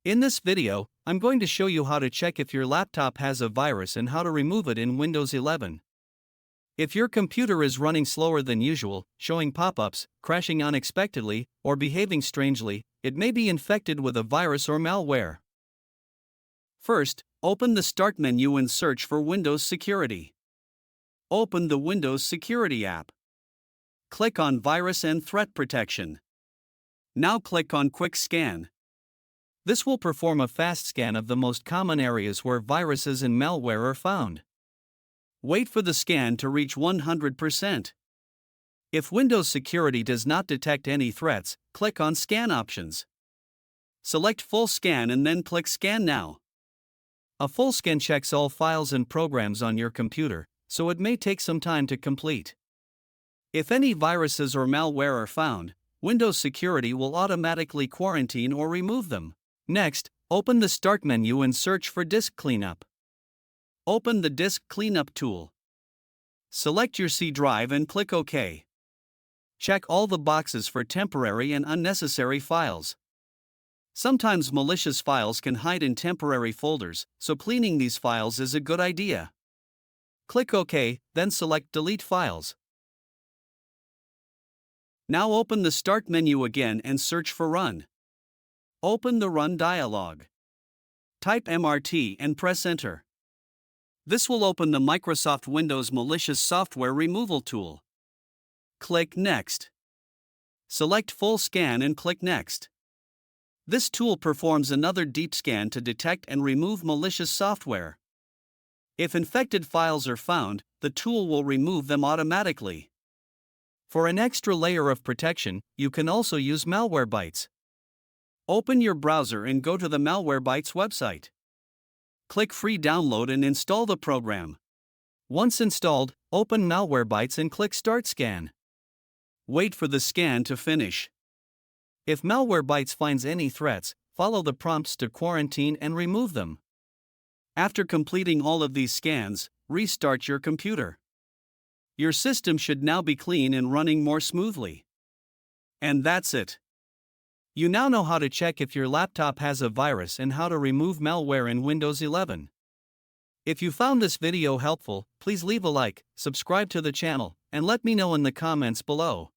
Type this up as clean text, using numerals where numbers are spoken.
In this video, I'm going to show you how to check if your laptop has a virus and how to remove it in Windows 11. If your computer is running slower than usual, showing pop-ups, crashing unexpectedly, or behaving strangely, it may be infected with a virus or malware. First, open the Start menu and search for Windows Security. Open the Windows Security app. Click on Virus and Threat Protection. Now click on Quick Scan. This will perform a fast scan of the most common areas where viruses and malware are found. Wait for the scan to reach 100%. If Windows Security does not detect any threats, click on Scan Options. Select Full Scan and then click Scan Now. A full scan checks all files and programs on your computer, so it may take some time to complete. If any viruses or malware are found, Windows Security will automatically quarantine or remove them. Next, open the Start menu and search for Disk Cleanup. Open the Disk Cleanup tool. Select your C drive and click OK. Check all the boxes for temporary and unnecessary files. Sometimes malicious files can hide in temporary folders, so cleaning these files is a good idea. Click OK, then select Delete Files. Now open the Start menu again and search for Run. Open the Run dialog. Type MRT and press Enter. This will open the Microsoft Windows Malicious Software Removal tool. Click Next. Select Full Scan and click Next. This tool performs another deep scan to detect and remove malicious software. If infected files are found, the tool will remove them automatically. For an extra layer of protection, you can also use Malwarebytes. Open your browser and go to the Malwarebytes website. Click Free Download and install the program. Once installed, open Malwarebytes and click Start Scan. Wait for the scan to finish. If Malwarebytes finds any threats, follow the prompts to quarantine and remove them. After completing all of these scans, restart your computer. Your system should now be clean and running more smoothly. And that's it. You now know how to check if your laptop has a virus and how to remove malware in Windows 11. If you found this video helpful, please leave a like, subscribe to the channel, and let me know in the comments below.